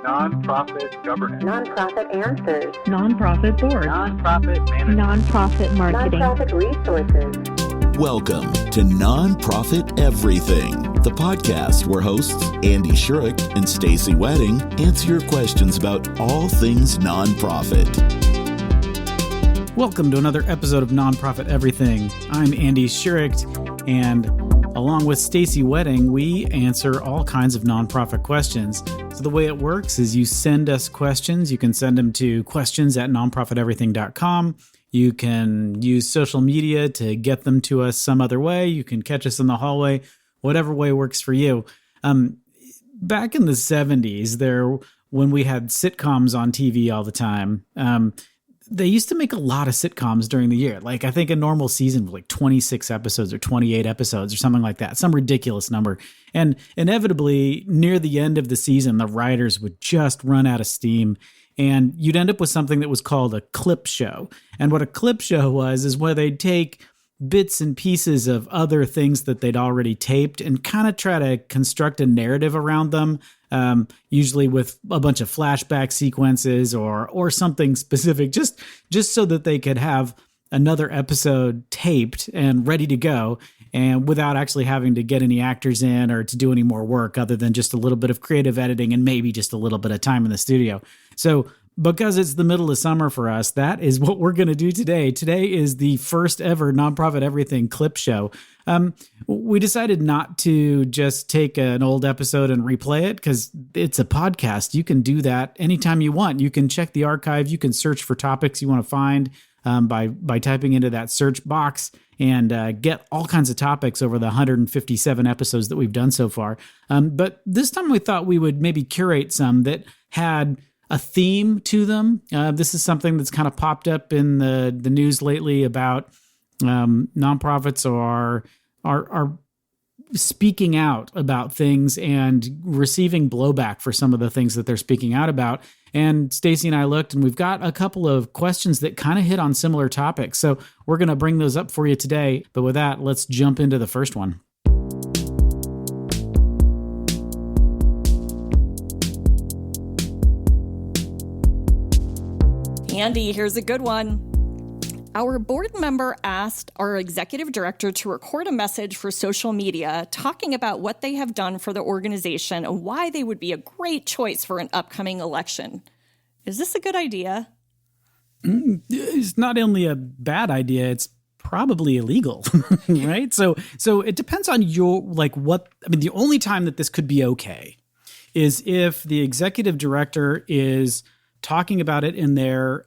Nonprofit governance. Nonprofit answers. Nonprofit board. Nonprofit management. Nonprofit marketing. Nonprofit resources. Welcome to Nonprofit Everything, the podcast where hosts Andy Shurick and Stacey Wedding answer your questions about all things nonprofit. Welcome to another episode of Nonprofit Everything. I'm Andy Shurick, and along with Stacey Wedding, we answer all kinds of nonprofit questions. So the way it works is you send us questions. You can send them to questions@nonprofiteverything.com. You can use social media to get them to us some other way. You can catch us in the hallway, whatever way works for you. Back in the 70s, when we had sitcoms on TV all the time, they used to make a lot of sitcoms during the year. Like, I think a normal season was like 26 episodes or 28 episodes or something like that, some ridiculous number. And inevitably, near the end of the season, the writers would just run out of steam. And you'd end up with something that was called a clip show. And what a clip show is where they'd take bits and pieces of other things that they'd already taped and kind of try to construct a narrative around them, usually with a bunch of flashback sequences or something specific, just so that they could have another episode taped and ready to go, and without actually having to get any actors in or to do any more work other than just a little bit of creative editing and maybe just a little bit of time in the studio. So because it's the middle of summer for us, that is what we're going to do today. Today is the first ever Nonprofit Everything clip show. We decided not to just take an old episode and replay it because it's a podcast. You can do that anytime you want. You can check the archive. You can search for topics you want to find by typing into that search box and get all kinds of topics over the 157 episodes that we've done so far. But this time we thought we would maybe curate some that had a theme to them. This is something that's kind of popped up in the news lately about nonprofits are speaking out about things and receiving blowback for some of the things that they're speaking out about. And Stacey and I looked, and we've got a couple of questions that kind of hit on similar topics. So we're going to bring those up for you today. But with that, let's jump into the first one. Andy, here's a good one. Our board member asked our executive director to record a message for social media talking about what they have done for the organization and why they would be a great choice for an upcoming election. Is this a good idea? It's not only a bad idea, it's probably illegal, right? So it depends on the only time that this could be okay is if the executive director is talking about it in their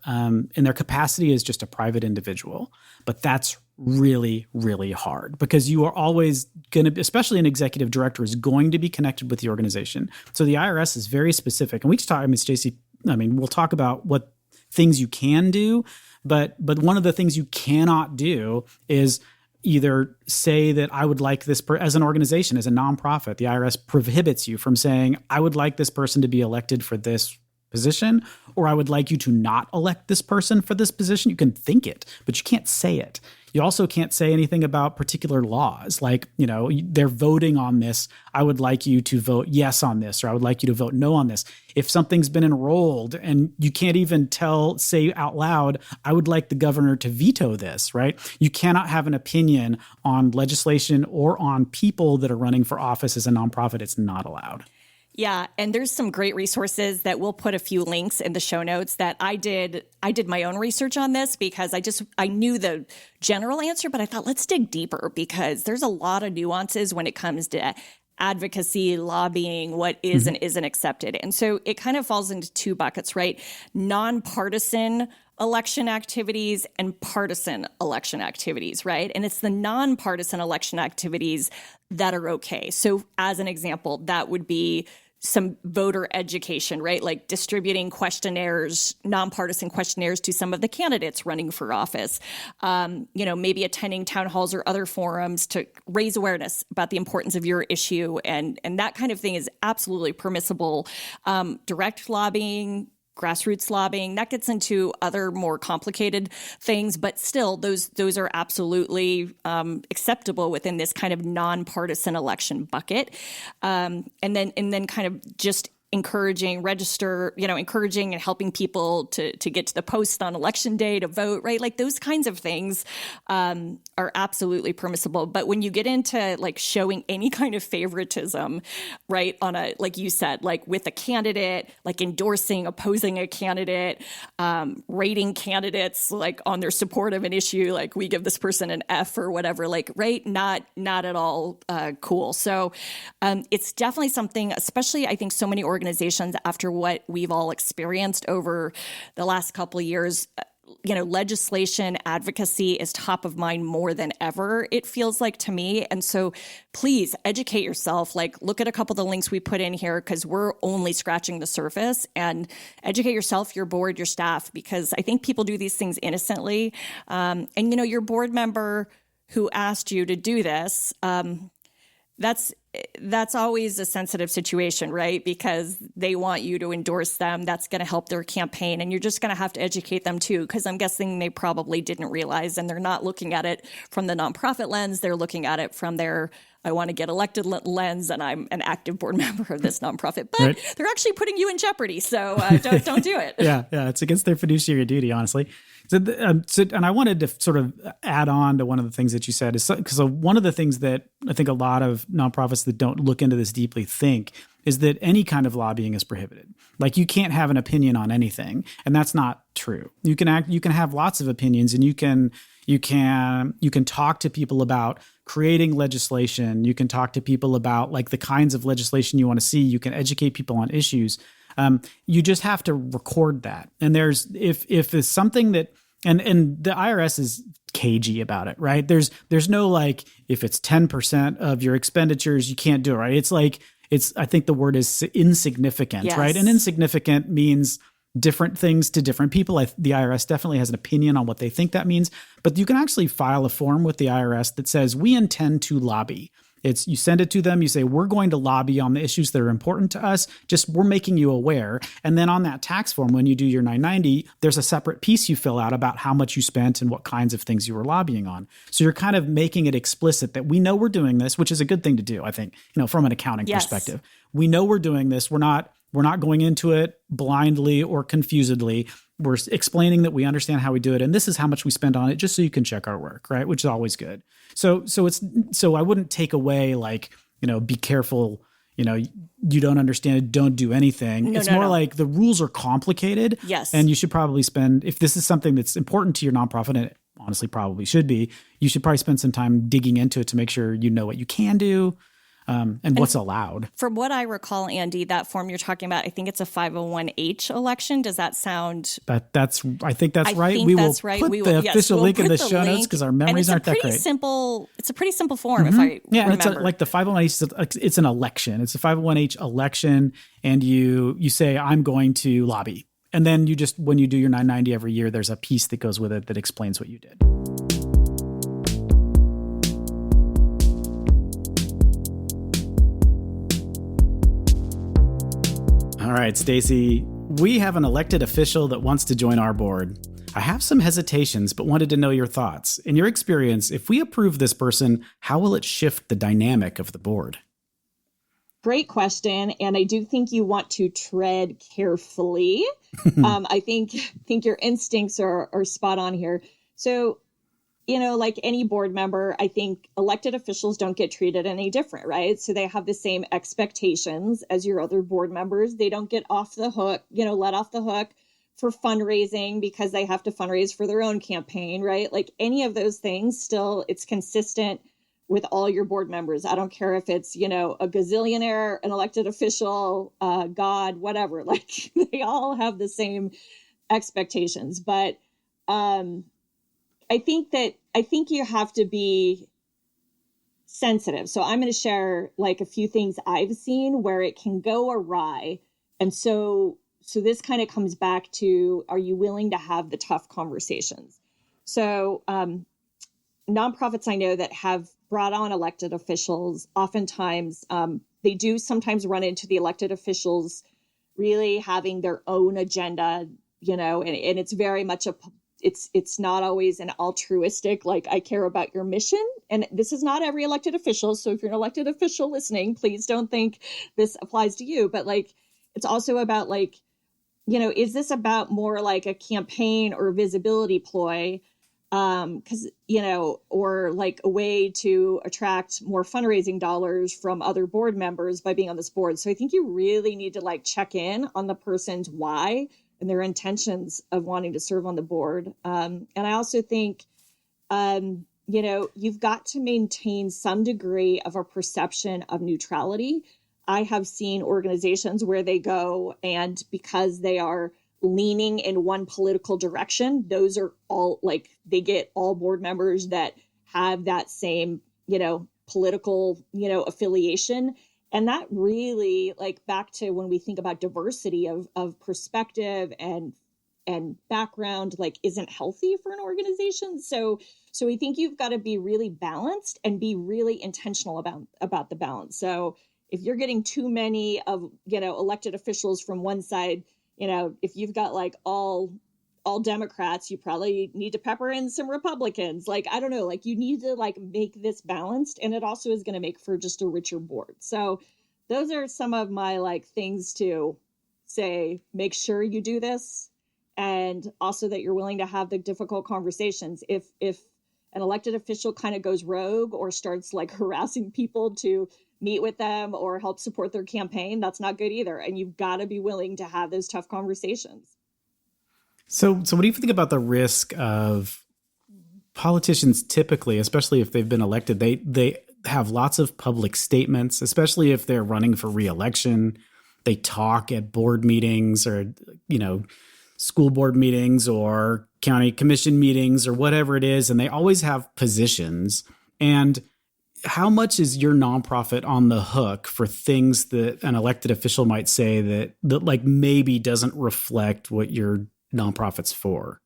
capacity as just a private individual. But that's really, really hard because you are always going to, especially an executive director, is going to be connected with the organization. So the IRS is very specific. And we just talk, Stacey, we'll talk about what things you can do, but one of the things you cannot do is either say that I would like this as an organization, as a nonprofit. The IRS prohibits you from saying, I would like this person to be elected for this position, or I would like you to not elect this person for this position. You can think it, but you can't say it. You also can't say anything about particular laws, like, they're voting on this. I would like you to vote yes on this, or I would like you to vote no on this. If something's been enrolled and you can't even say out loud, I would like the governor to veto this, right? You cannot have an opinion on legislation or on people that are running for office as a nonprofit. It's not allowed. Yeah, and there's some great resources that we'll put a few links in the show notes that I did my own research on this because I knew the general answer, but I thought let's dig deeper because there's a lot of nuances when it comes to advocacy, lobbying, what is and isn't accepted. And so it kind of falls into two buckets, right? Nonpartisan election activities and partisan election activities, right? And it's the nonpartisan election activities that are okay. So as an example, that would be some voter education, right? Like distributing questionnaires, nonpartisan questionnaires to some of the candidates running for office. Maybe attending town halls or other forums to raise awareness about the importance of your issue. And that kind of thing is absolutely permissible. Direct lobbying, grassroots lobbying, that gets into other more complicated things, but still those are absolutely acceptable within this kind of nonpartisan election bucket. And then kind of just encouraging and helping people to get to the post on election day to vote, right? Like those kinds of things are absolutely permissible. But when you get into like showing any kind of favoritism, right, on a, like you said, like with a candidate, like endorsing, opposing a candidate, rating candidates like on their support of an issue, like we give this person an F or whatever, like, right, not at all cool. So it's definitely something, especially I think so many organizations after what we've all experienced over the last couple of years, legislation advocacy is top of mind more than ever, it feels like to me. And so please educate yourself, like look at a couple of the links we put in here because we're only scratching the surface, and educate yourself, your board, your staff, because I think people do these things innocently. And your board member who asked you to do this, that's always a sensitive situation, right? Because they want you to endorse them. That's going to help their campaign. And you're just going to have to educate them too, because I'm guessing they probably didn't realize, and they're not looking at it from the nonprofit lens. They're looking at it from their I want to get elected lens, and I'm an active board member of this nonprofit. But right. They're actually putting you in jeopardy. So don't do it. Yeah, it's against their fiduciary duty, honestly. And I wanted to sort of add on to one of the things that you said, is because one of the things that I think a lot of nonprofits that don't look into this deeply think is that any kind of lobbying is prohibited. Like you can't have an opinion on anything, and that's not true. You can have lots of opinions, and you can talk to people about creating legislation. You can talk to people about like the kinds of legislation you want to see. You can educate people on issues. You just have to record that. And if it's something that, and the IRS is cagey about it, right? There's no like, if it's 10% of your expenditures, you can't do it, right? It's like, I think the word is insignificant, yes. Right? And insignificant means different things to different people. The IRS definitely has an opinion on what they think that means, but you can actually file a form with the IRS that says, we intend to lobby. You send it to them. You say, we're going to lobby on the issues that are important to us. Just we're making you aware. And then on that tax form, when you do your 990, there's a separate piece you fill out about how much you spent and what kinds of things you were lobbying on. So you're kind of making it explicit that we know we're doing this, which is a good thing to do, I think, from an accounting yes. perspective. We know we're doing this. We're not going into it blindly or confusedly. We're explaining that we understand how we do it, and this is how much we spend on it, just so you can check our work, right? Which is always good. So I wouldn't take away like, be careful, you don't understand it, don't do anything. It's more like the rules are complicated. Yes. And you should probably if this is something that's important to your nonprofit, and it honestly probably should be, you should probably spend some time digging into it to make sure you know what you can do. And what's allowed. From what I recall, Andy, that form you're talking about, I think it's a 501H election. Does that sound? I think that's right. We will put the official link in the show notes because our memories aren't that great. It's a pretty simple form, if I remember. It's like the 501H. It's an election. It's a 501H election, and you say I'm going to lobby, and then you just when you do your 990 every year, there's a piece that goes with it that explains what you did. All right, Stacey, we have an elected official that wants to join our board. I have some hesitations, but wanted to know your thoughts. In your experience, if we approve this person, how will it shift the dynamic of the board? Great question. And I do think you want to tread carefully. I think your instincts are spot on here. So, like any board member, I think elected officials don't get treated any different, right? So they have the same expectations as your other board members. They don't get off the hook, let off the hook for fundraising because they have to fundraise for their own campaign, right? Like any of those things, still, it's consistent with all your board members. I don't care if it's, a gazillionaire, an elected official, God, whatever, like they all have the same expectations. But, I think you have to be sensitive. So I'm going to share like a few things I've seen where it can go awry. And so this kind of comes back to, are you willing to have the tough conversations? So nonprofits I know that have brought on elected officials, oftentimes they do sometimes run into the elected officials really having their own agenda, and it's very much it's not always an altruistic, like I care about your mission. And this is not every elected official. So if you're an elected official listening, please don't think this applies to you. But like it's also about like, is this about more like a campaign or visibility ploy? Because, or like a way to attract more fundraising dollars from other board members by being on this board. So I think you really need to like check in on the person's why and their intentions of wanting to serve on the board. And I also think, you've got to maintain some degree of a perception of neutrality. I have seen organizations where they go and because they are leaning in one political direction, those are all like, they get all board members that have that same, political, affiliation. And that really, like, back to when we think about diversity of perspective and background, like, isn't healthy for an organization. So we think you've got to be really balanced and be really intentional about the balance. So if you're getting too many of, elected officials from one side, if you've got like all Democrats, you probably need to pepper in some Republicans. Like, I don't know, like you need to like make this balanced, and it also is going to make for just a richer board. So those are some of my like things to say, make sure you do this. And also that you're willing to have the difficult conversations. If an elected official kind of goes rogue or starts like harassing people to meet with them or help support their campaign, that's not good either. And you've got to be willing to have those tough conversations. So what do you think about the risk of politicians typically, especially if they've been elected, they have lots of public statements, especially if they're running for re-election. They talk at board meetings or, school board meetings or county commission meetings or whatever it is, and they always have positions. And how much is your nonprofit on the hook for things that an elected official might say that like maybe doesn't reflect what your nonprofit's for?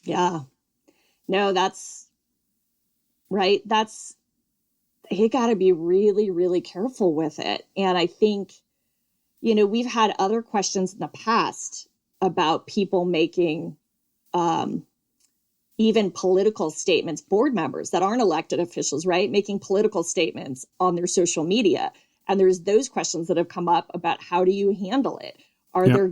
Yeah, no, that's right. You got to be really, really careful with it. And I think, we've had other questions in the past about people making even political statements, board members that aren't elected officials, right? Making political statements on their social media. And there's those questions that have come up about how do you handle it? Are there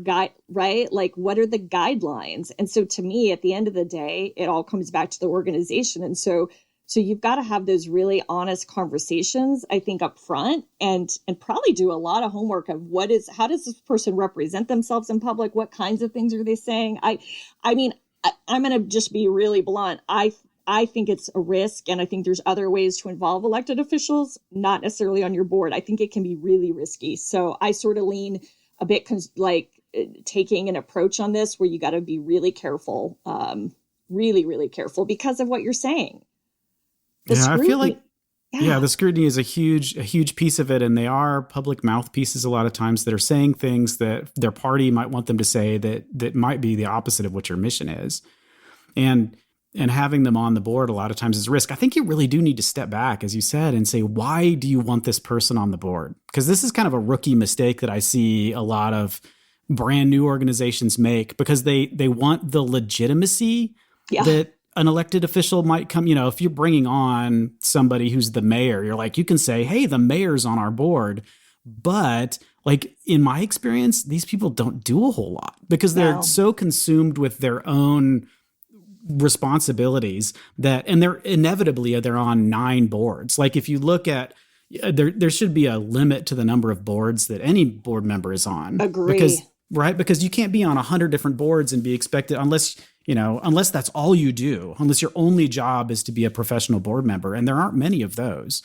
right? Like, what are the guidelines? And so to me, at the end of the day, it all comes back to the organization. And so you've got to have those really honest conversations, I think, up front and probably do a lot of homework of how does this person represent themselves in public? What kinds of things are they saying? I mean, I'm going to just be really blunt. I think it's a risk, and I think there's other ways to involve elected officials, not necessarily on your board. I think it can be really risky. So I sort of lean a bit taking an approach on this where you got to be really careful, really, really careful because of what you're saying. I feel like, the scrutiny is a huge piece of it. And they are public mouthpieces a lot of times that are saying things that their party might want them to say that might be the opposite of what your mission is. And having them on the board a lot of times is a risk. I think you really do need to step back, as you said, and say, why do you want this person on the board? Because this is kind of a rookie mistake that I see a lot of brand new organizations make, because they want the legitimacy that an elected official might come, if you're bringing on somebody who's the mayor, you're like, you can say, hey, the mayor's on our board. But like in my experience, these people don't do a whole lot because they're so consumed with their own responsibilities and they're on 9 boards. Like if you look at, there should be a limit to the number of boards that any board member is on. Agree. Because you can't be on 100 different boards and be expected unless that's all you do, unless your only job is to be a professional board member. And there aren't many of those,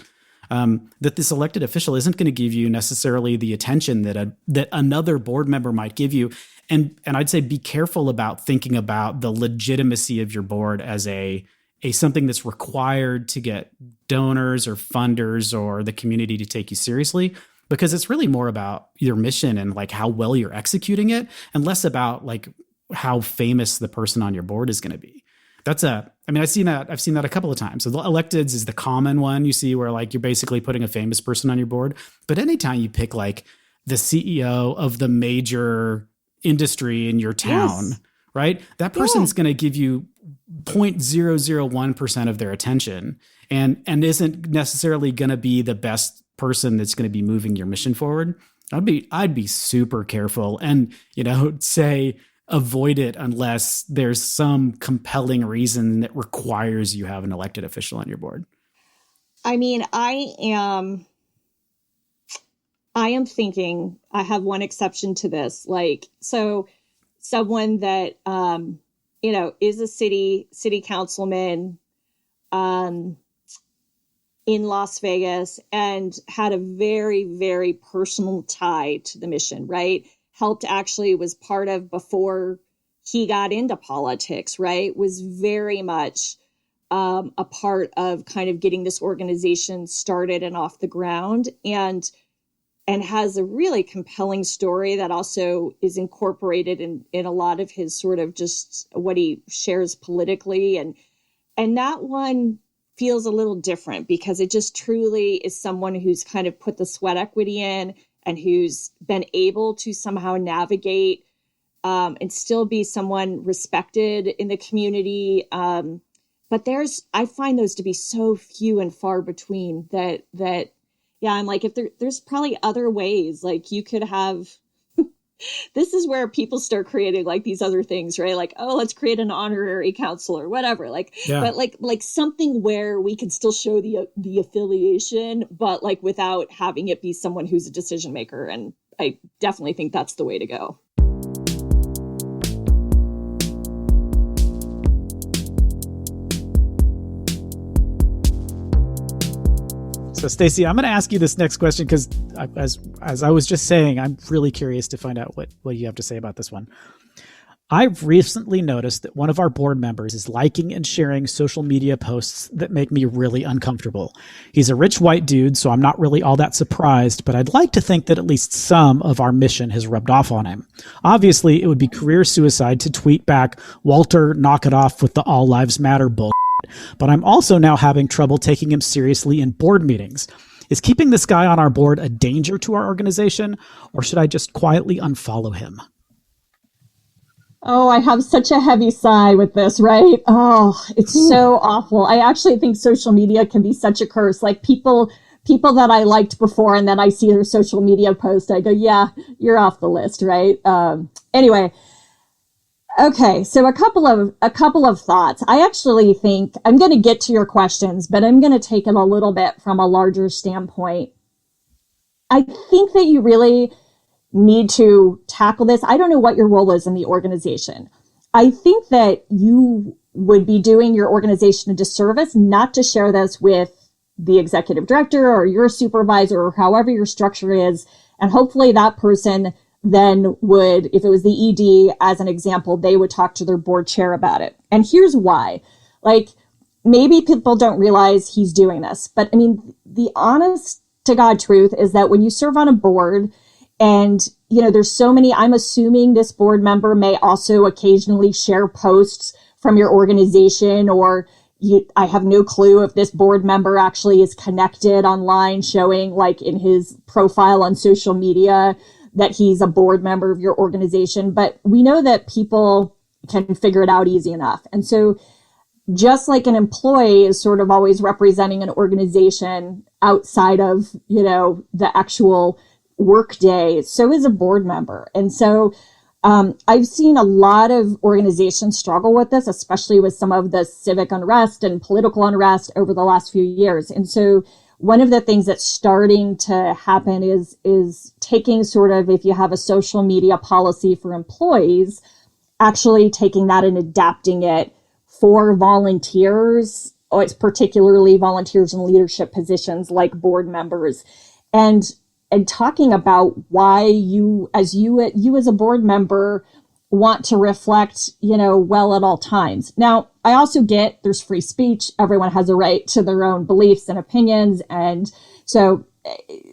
that this elected official isn't going to give you necessarily the attention that another board member might give you. And I'd say be careful about thinking about the legitimacy of your board as a something that's required to get donors or funders or the community to take you seriously, because it's really more about your mission and like how well you're executing it, and less about like how famous the person on your board is going to be. I've seen that a couple of times. So the electeds is the common one you see where like you're basically putting a famous person on your board. But anytime you pick like the CEO of the major industry in your town, right? That person's going to give you 0.001% of their attention and isn't necessarily going to be the best person that's going to be moving your mission forward. I'd be super careful and, say avoid it unless there's some compelling reason that requires you have an elected official on your board. I mean, I am thinking I have one exception to this. Like, so someone that, is a city councilman, in Las Vegas and had a very, very personal tie to the mission, right? Was part of before he got into politics, right? Was very much a part of kind of getting this organization started and off the ground, and has a really compelling story that also is incorporated in a lot of his sort of just what he shares politically. And that one feels a little different because it just truly is someone who's kind of put the sweat equity in and who's been able to somehow navigate and still be someone respected in the community. But I find those to be so few and far between that, yeah, I'm like, if there's probably other ways, like you could have, this is where people start creating like these other things, right? Like, oh, let's create an honorary counselor, whatever. Like, yeah. But like something where we can still show the affiliation, but like without having it be someone who's a decision maker. And I definitely think that's the way to go. So, Stacey, I'm going to ask you this next question because, as I was just saying, I'm really curious to find out what you have to say about this one. I've recently noticed that one of our board members is liking and sharing social media posts that make me really uncomfortable. He's a rich white dude, so I'm not really all that surprised, but I'd like to think that at least some of our mission has rubbed off on him. Obviously, it would be career suicide to tweet back, "Walter, knock it off with the All Lives Matter bull." But I'm also now having trouble taking him seriously in board meetings. Is keeping this guy on our board a danger to our organization, or should I just quietly unfollow him? Oh, I have such a heavy sigh with this, right? Oh, it's so awful. I actually think social media can be such a curse. Like people that I liked before, and then I see their social media post, I go, yeah, you're off the list, right? Anyway. Okay, so a couple of thoughts. I actually think I'm going to get to your questions, but I'm going to take it a little bit from a larger standpoint. I think that you really need to tackle this. I don't know what your role is in the organization. I think that you would be doing your organization a disservice not to share this with the executive director or your supervisor or however your structure is. And hopefully that person then would, if it was the ED as an example, they would talk to their board chair about it. And here's why. Like, maybe people don't realize he's doing this, but I mean, the honest to God truth is that when you serve on a board and, there's so many, I'm assuming this board member may also occasionally share posts from your organization, or I have no clue if this board member actually is connected online, showing like in his profile on social media that he's a board member of your organization, but we know that people can figure it out easy enough. And so just like an employee is sort of always representing an organization outside of, the actual work day, so is a board member. And so I've seen a lot of organizations struggle with this, especially with some of the civic unrest and political unrest over the last few years. And so one of the things that's starting to happen is taking sort of, if you have a social media policy for employees, actually taking that and adapting it for volunteers. Oh, it's particularly volunteers in leadership positions like board members, and talking about why you as a board member want to reflect, well at all times. Now, I also get there's free speech. Everyone has a right to their own beliefs and opinions. And so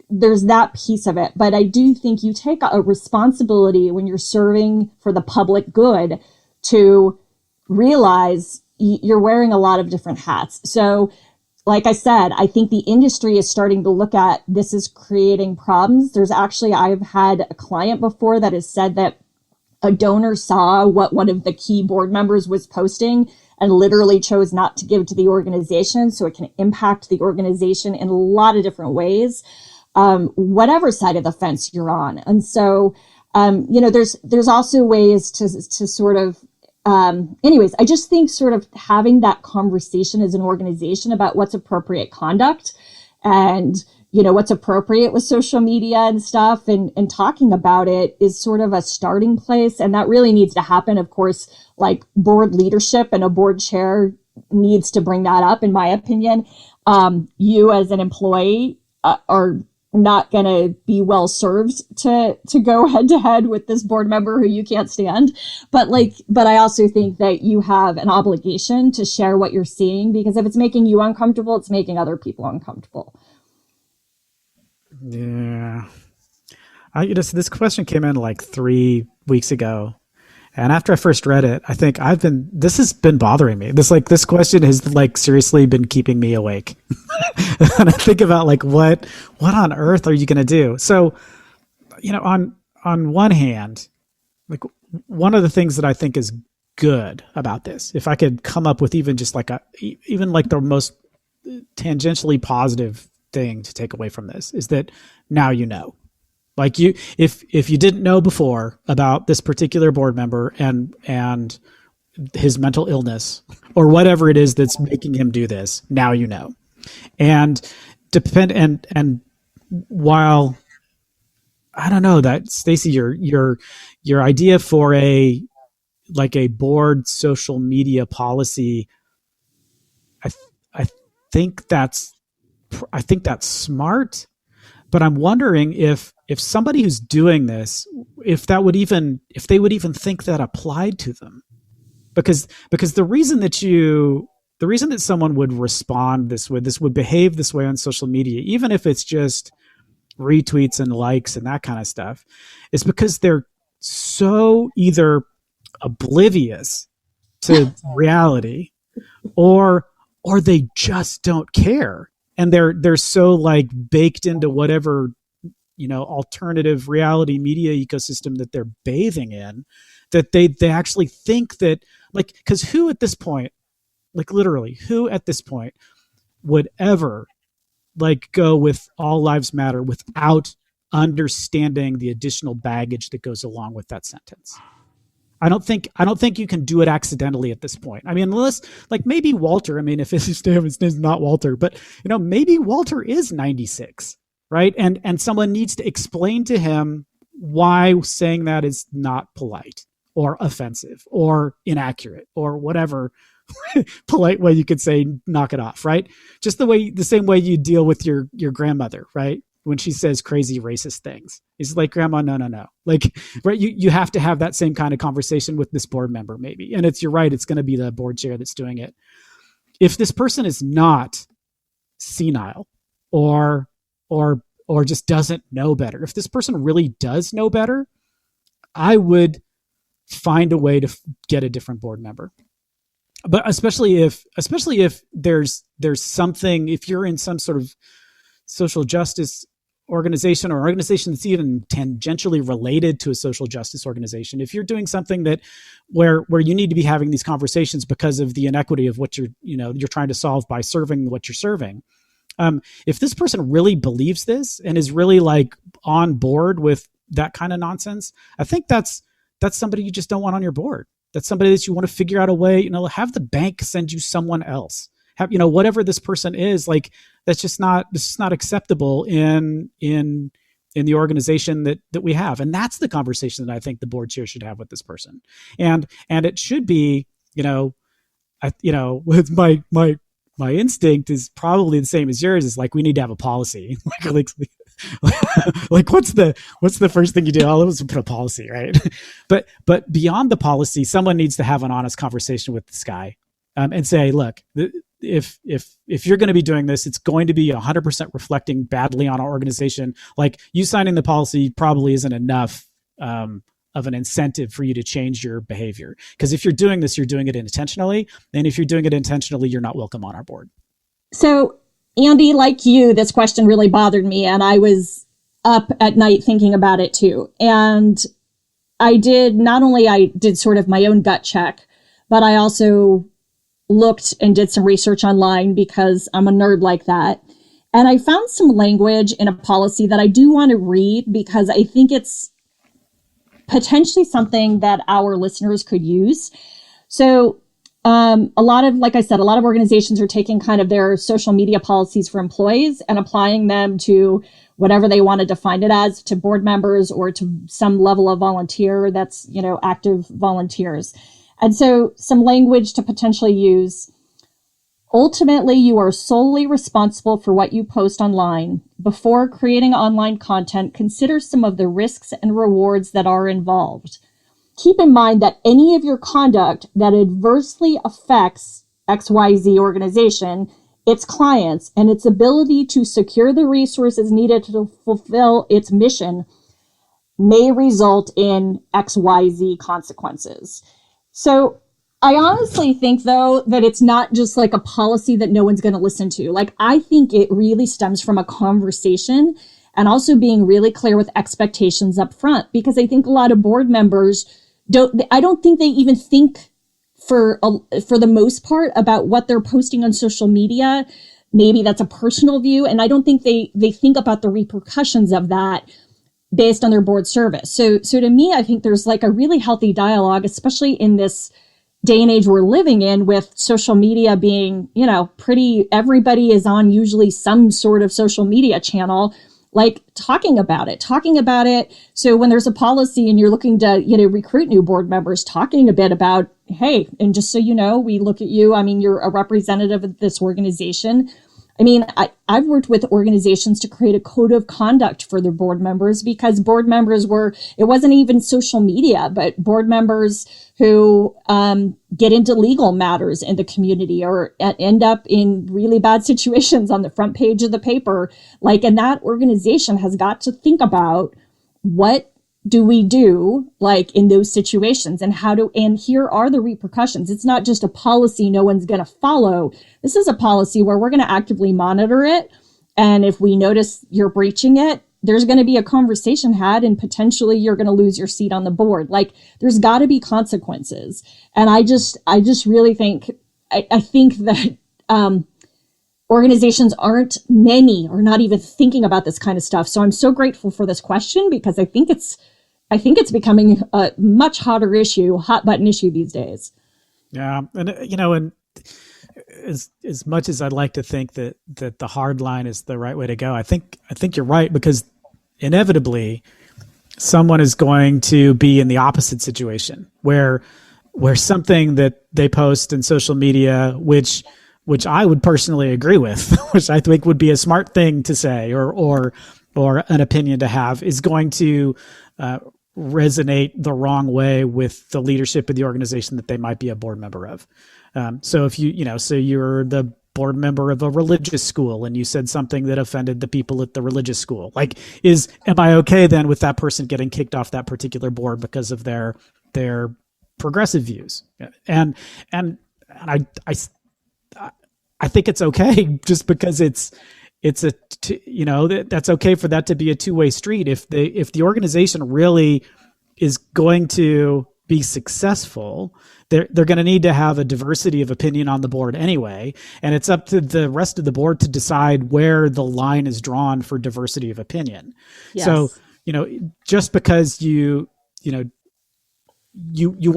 there's that piece of it. But I do think you take a responsibility when you're serving for the public good to realize you're wearing a lot of different hats. So like I said, I think the industry is starting to look at this as creating problems. I've had a client before that has said that a donor saw what one of the key board members was posting and literally chose not to give to the organization. So it can impact the organization in a lot of different ways. whatever side of the fence you're on. And so, there's also ways to sort of, anyways, I just think sort of having that conversation as an organization about what's appropriate conduct and, what's appropriate with social media and stuff and talking about it is sort of a starting place. And that really needs to happen. Of course, like board leadership and a board chair needs to bring that up, in my opinion. You as an employee are not going to be well served to go head to head with this board member who you can't stand. But I also think that you have an obligation to share what you're seeing, because if it's making you uncomfortable, it's making other people uncomfortable. Yeah. So this question came in like 3 weeks ago. And after I first read it, I think this has been bothering me. This question has like seriously been keeping me awake. And I think about like, what on earth are you going to do? So, on one hand, like one of the things that I think is good about this, if I could come up with even just like even like the most tangentially positive thing to take away from this, is that now like if you didn't know before about this particular board member and his mental illness or whatever it is that's making him do this, now you know. And and while I don't know that, Stacey, your idea for a board social media policy, I think that's smart, but I'm wondering if somebody who's doing this, if they would even think that applied to them, because the reason that someone would respond this would behave this way on social media, even if it's just retweets and likes and that kind of stuff, is because they're so either oblivious to reality or they just don't care. And they're so like baked into whatever, alternative reality media ecosystem that they're bathing in, that they actually think that, like, because who at this point, like literally, who at this point would ever like go with all lives matter without understanding the additional baggage that goes along with that sentence? I don't think you can do it accidentally at this point. I mean, unless like maybe Walter, I mean, if his name is not Walter, but maybe Walter is 96, right? And someone needs to explain to him why saying that is not polite or offensive or inaccurate or whatever polite way you could say knock it off, right? Just the same way you deal with your grandmother, right? When she says crazy racist things, it's like, Grandma, no. Like, right. You have to have that same kind of conversation with this board member, maybe. And you're right. It's going to be the board chair that's doing it. If this person is not senile or just doesn't know better, if this person really does know better, I would find a way to get a different board member. But especially if there's something, if you're in some sort of social justice organization or organization that's even tangentially related to a social justice organization, if you're doing something that where you need to be having these conversations because of the inequity of what you're trying to solve by serving what you're serving, if this person really believes this and is really like on board with that kind of nonsense, I think that's somebody you just don't want on your board. That's somebody that you want to figure out a way, have the bank send you someone else. Have, whatever this person is, like, this is not acceptable in the organization that we have. And that's the conversation that I think the board chair should have with this person. And it should be, with my instinct is probably the same as yours, is like, we need to have a policy. like what's the first thing you do? Oh, let's put a policy, right? But beyond the policy, someone needs to have an honest conversation with this guy, and say, look, if you're going to be doing this, it's going to be 100% reflecting badly on our organization. Like, you signing the policy probably isn't enough of an incentive for you to change your behavior. Because if you're doing this, you're doing it intentionally. And if you're doing it intentionally, you're not welcome on our board. So, Andy, like you, this question really bothered me, and I was up at night thinking about it too. And I did sort of my own gut check, but I also looked and did some research online because I'm a nerd like that. And I found some language in a policy that I do want to read because I think it's potentially something that our listeners could use. So like I said, a lot of organizations are taking kind of their social media policies for employees and applying them to whatever they want to define it as, to board members or to some level of volunteer that's, active volunteers. And so some language to potentially use. Ultimately, you are solely responsible for what you post online. Before creating online content, consider some of the risks and rewards that are involved. Keep in mind that any of your conduct that adversely affects XYZ organization, its clients, and its ability to secure the resources needed to fulfill its mission may result in XYZ consequences. So I honestly think, though, that it's not just like a policy that no one's going to listen to. Like, I think it really stems from a conversation and also being really clear with expectations up front, because I think a lot of board members I don't think they even think for the most part about what they're posting on social media. Maybe that's a personal view. And I don't think they think about the repercussions of that based on their board service. So to me, I think there's like a really healthy dialogue, especially in this day and age we're living in, with social media being, everybody is on usually some sort of social media channel, like talking about it. So when there's a policy and you're looking to, recruit new board members, talking a bit about, hey, and just so you know, we look at you, you're a representative of this organization. I've worked with organizations to create a code of conduct for their board members, because board members it wasn't even social media, but board members who get into legal matters in the community or end up in really bad situations on the front page of the paper. And that organization has got to think about, what do we do in those situations, and and here are the repercussions. It's not just a policy no one's going to follow. This is a policy where we're going to actively monitor it. And if we notice you're breaching it, there's going to be a conversation had, and potentially you're going to lose your seat on the board. There's got to be consequences. And I just really think, I think that, organizations are not even thinking about this kind of stuff. So I'm so grateful for this question, because I think it's becoming a much hot button issue these days. Yeah. And, and as much as I'd like to think that the hard line is the right way to go, I think you're right, because inevitably someone is going to be in the opposite situation where something that they post in social media, which I would personally agree with, which I think would be a smart thing to say or an opinion to have, is going to resonate the wrong way with the leadership of the organization that they might be a board member of. So if so you're the board member of a religious school and you said something that offended the people at the religious school, am I okay then with that person getting kicked off that particular board because of their progressive views? And I think it's okay, just because that's okay for that to be a two-way street. If the organization really is going to be successful, they're going to need to have a diversity of opinion on the board anyway, and it's up to the rest of the board to decide where the line is drawn for diversity of opinion. Yes. So just because you want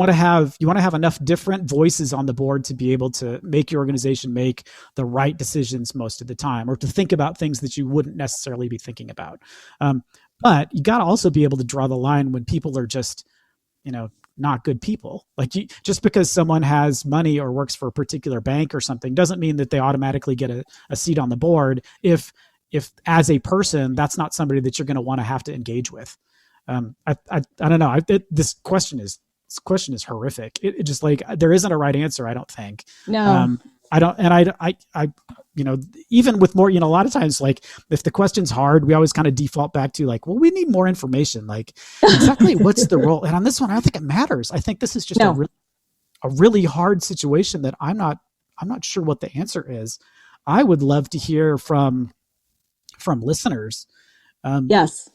to have enough different voices on the board to be able to make your organization make the right decisions most of the time, or to think about things that you wouldn't necessarily be thinking about. But you got to also be able to draw the line when people are just, not good people. Just because someone has money or works for a particular bank or something doesn't mean that they automatically get a seat on the board. If as a person, that's not somebody that you're going to want to have to engage with. I don't know. This question is horrific. It just there isn't a right answer, I don't think. No. I don't. And I even with more, a lot of times, if the question's hard, we always kind of default back to we need more information. Exactly what's the role? And on this one, I don't think it matters. I think this is just a really hard situation that I'm not sure what the answer is. I would love to hear from listeners. Yes.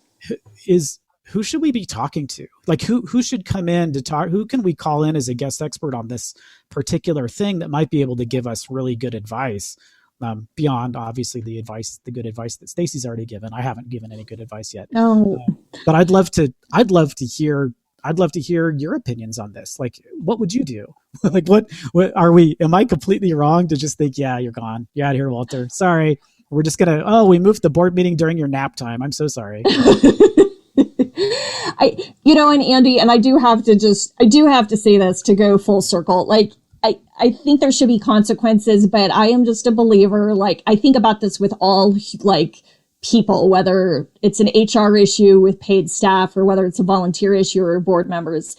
Who should we be talking to? Who should come in to talk? Who can we call in as a guest expert on this particular thing that might be able to give us really good advice? beyond obviously the good advice that Stacey's already given. I haven't given any good advice yet. No. But I'd love to hear your opinions on this. Like, what would you do? Like, what am I completely wrong to just think, yeah, you're gone. You're out of here, Walter. Sorry. We're just we moved the board meeting during your nap time. I'm so sorry. And Andy, and I do have to say this to go full circle. Like, I think there should be consequences, but I am just a believer. Like, I think about this with all like people, whether it's an HR issue with paid staff or whether it's a volunteer issue or board members.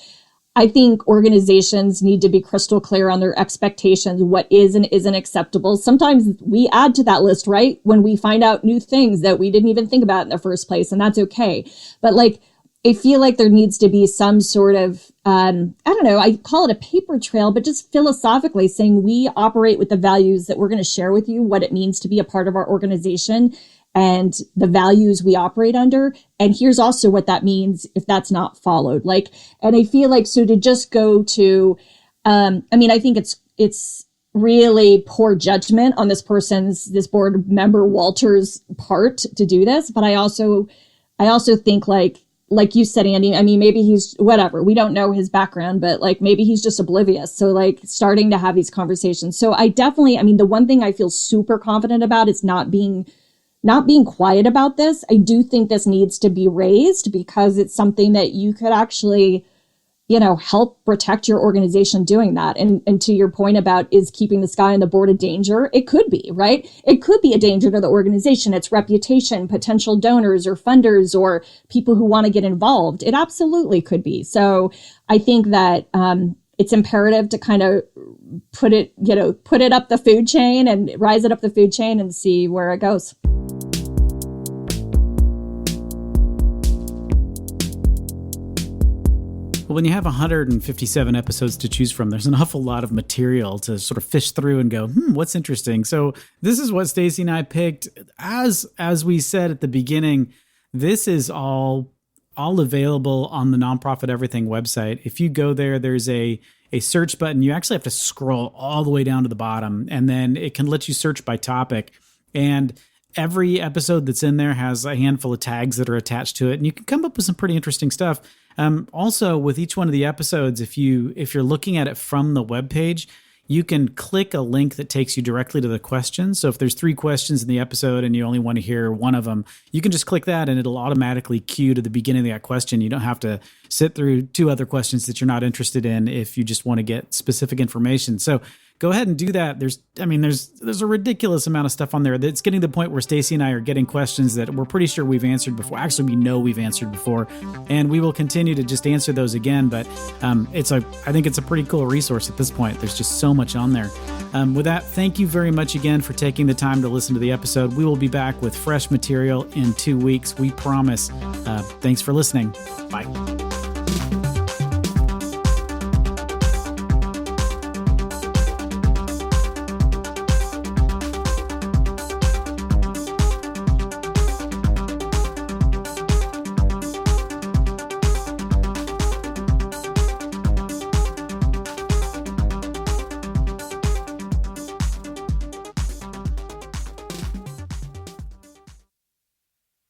I think organizations need to be crystal clear on their expectations, what is and isn't acceptable. Sometimes we add to that list, right? When we find out new things that we didn't even think about in the first place, and that's okay. But like, I feel like there needs to be some sort of, I don't know, I call it a paper trail, but just philosophically saying we operate with the values that we're going to share with you, what it means to be a part of our organization and the values we operate under. And here's also what that means if that's not followed. Like, and I feel like, so to just go to, I think it's really poor judgment on this board member Walter's part to do this. But I also think like you said, Andy, I mean, maybe he's whatever. We don't know his background, but like maybe he's just oblivious. So like starting to have these conversations. So I definitely, I mean, the one thing I feel super confident about is not being quiet about this. I do think this needs to be raised because it's something that you could actually, help protect your organization doing that. And to your point about, is keeping this guy on the board a danger? It could be, right? It could be a danger to the organization, its reputation, potential donors or funders or people who want to get involved. It absolutely could be. So I think that it's imperative to kind of put it up the food chain and rise it up the food chain and see where it goes. Well, when you have 157 episodes to choose from, there's an awful lot of material to sort of fish through and go, what's interesting? So this is what Stacey and I picked. As we said at the beginning, this is all available on the Nonprofit Everything website. If you go there, there's a search button. You actually have to scroll all the way down to the bottom, and then it can let you search by topic. And every episode that's in there has a handful of tags that are attached to it, and you can come up with some pretty interesting stuff. Also, with each one of the episodes, if you're looking at it from the webpage, you can click a link that takes you directly to the questions. So if there's 3 questions in the episode and you only want to hear one of them, you can just click that and it'll automatically cue to the beginning of that question. You don't have to sit through 2 other questions that you're not interested in if you just want to get specific information. So go ahead and do that. There's a ridiculous amount of stuff on there that's getting to the point where Stacey and I are getting questions that we're pretty sure we've answered before. Actually, we know we've answered before, and we will continue to just answer those again. But I think it's a pretty cool resource at this point. There's just so much on there. With that, thank you very much again for taking the time to listen to the episode. We will be back with fresh material in 2 weeks. We promise. Thanks for listening. Bye.